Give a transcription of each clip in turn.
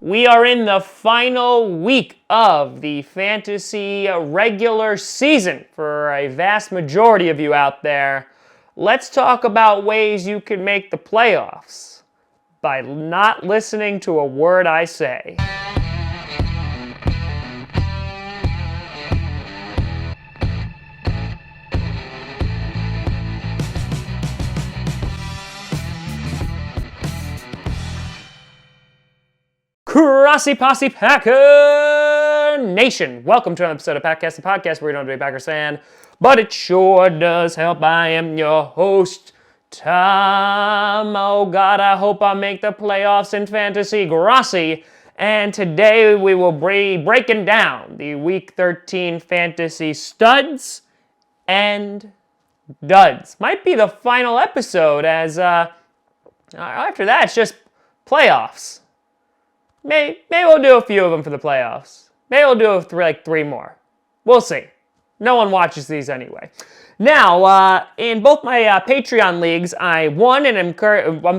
We are in the final week of the fantasy regular season for a vast majority of you out there. Let's talk about ways you can make the playoffs by not listening to a word I say. Grossi Posse Packer Nation. Welcome to another episode of Packcast, the podcast where we don't do a Packers fan, but it sure does help. I am your host, Tom. Oh God, I hope I make the playoffs in fantasy, Grossi. And today we will be breaking down the Week 13 fantasy studs and duds. Might be the final episode as after that it's just playoffs. Maybe we'll do a few of them for the playoffs. Maybe we'll do three more. We'll see. No one watches these anyway. Now, in both my Patreon leagues, I won and in one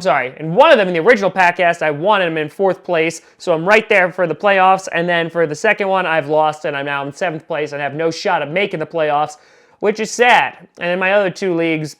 of them, in the original podcast, I won and I'm in 4th place. So I'm right there for the playoffs. And then for the second one, I've lost and I'm now in 7th place and have no shot of making the playoffs, which is sad. And in my other 2 leagues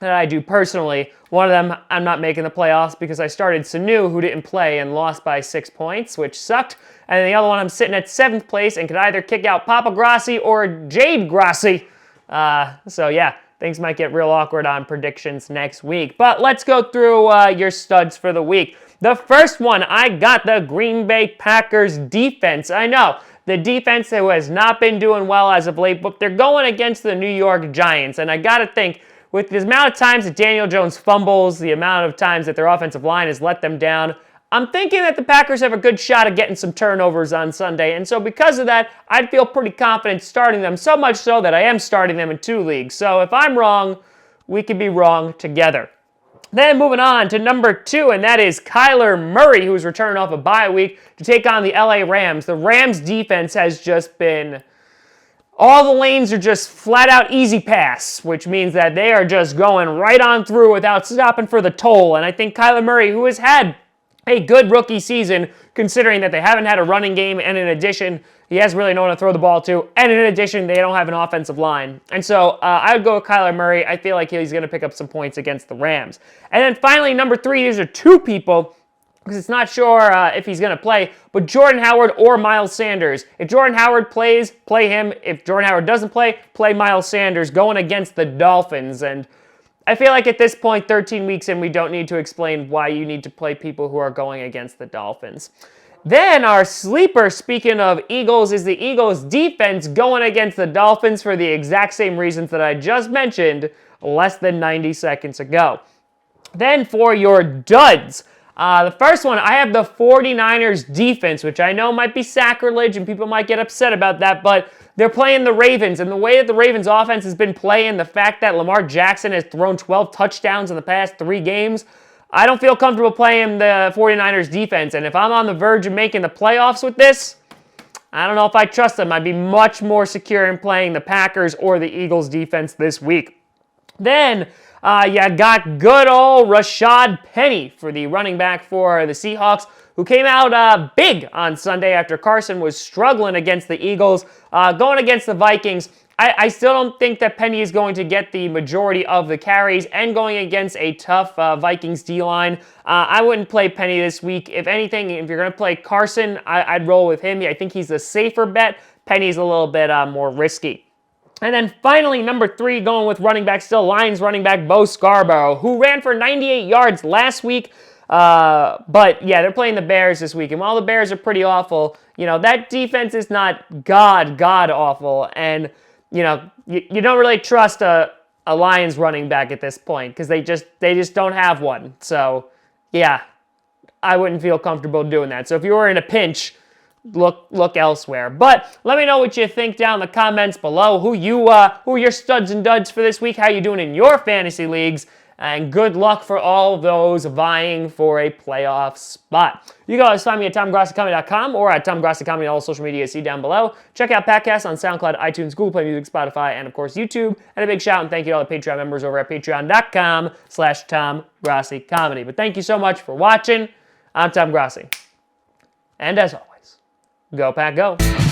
that I do personally, one of them I'm not making the playoffs because I started Sanu, who didn't play and lost by 6 points, which sucked. And then the other one I'm sitting at 7th place and could either kick out Papa Grossi or Jade Grossi. So yeah, things might get real awkward on predictions next week. But let's go through your studs for the week. The first one, I got the Green Bay Packers defense. I know, the defense who has not been doing well as of late, but they're going against the New York Giants. And I gotta think, with the amount of times that Daniel Jones fumbles, the amount of times that their offensive line has let them down, I'm thinking that the Packers have a good shot at getting some turnovers on Sunday. And so because of that, I'd feel pretty confident starting them, so much so that I am starting them in 2 leagues. So if I'm wrong, we could be wrong together. Then moving on to number 2, and that is Kyler Murray, who's returning off a bye week to take on the LA Rams. The Rams defense has just been... all the lanes are just flat out easy pass, which means that they are just going right on through without stopping for the toll. And I think Kyler Murray, who has had a good rookie season, considering that they haven't had a running game, and in addition, he has really no one to throw the ball to, and in addition, they don't have an offensive line. And so I would go with Kyler Murray. I feel like he's going to pick up some points against the Rams. And then finally, number 3, these are 2 people, because it's not sure if he's going to play, but Jordan Howard or Miles Sanders. If Jordan Howard plays, play him. If Jordan Howard doesn't play Miles Sanders, going against the Dolphins. And I feel like at this point, 13 weeks in, we don't need to explain why you need to play people who are going against the Dolphins. Then our sleeper, speaking of Eagles, is the Eagles defense going against the Dolphins for the exact same reasons that I just mentioned less than 90 seconds ago. Then for your duds, the first one, I have the 49ers defense, which I know might be sacrilege and people might get upset about that, but they're playing the Ravens, and the way that the Ravens offense has been playing, the fact that Lamar Jackson has thrown 12 touchdowns in the past 3 games, I don't feel comfortable playing the 49ers defense, and if I'm on the verge of making the playoffs with this, I don't know if I trust them. I'd be much more secure in playing the Packers or the Eagles defense this week. Then, you got good old Rashad Penny for the running back for the Seahawks, who came out big on Sunday after Carson was struggling against the Eagles. Going against the Vikings, I still don't think that Penny is going to get the majority of the carries, and going against a tough Vikings D-line, I wouldn't play Penny this week. If anything, if you're going to play Carson, I'd roll with him. I think he's the safer bet. Penny's a little bit more risky. And then finally, number 3, going with running back, still Lions running back Bo Scarborough, who ran for 98 yards last week. But yeah, they're playing the Bears this week. And while the Bears are pretty awful, that defense is not god awful. And, you don't really trust a Lions running back at this point because they just don't have one. So yeah, I wouldn't feel comfortable doing that. So if you were in a pinch, look elsewhere. But let me know what you think down in the comments below. Who are your studs and duds for this week? How you doing in your fantasy leagues? And good luck for all those vying for a playoff spot. You can always find me at TomGrossiComedy.com or at TomGrossiComedy on all social media. See down below. Check out Packcast on SoundCloud, iTunes, Google Play Music, Spotify, and of course YouTube. And a big shout and thank you to all the Patreon members over at patreon.com/TomGrossiComedy. But thank you so much for watching. I'm Tom Grossi. And as always, go Pack Go.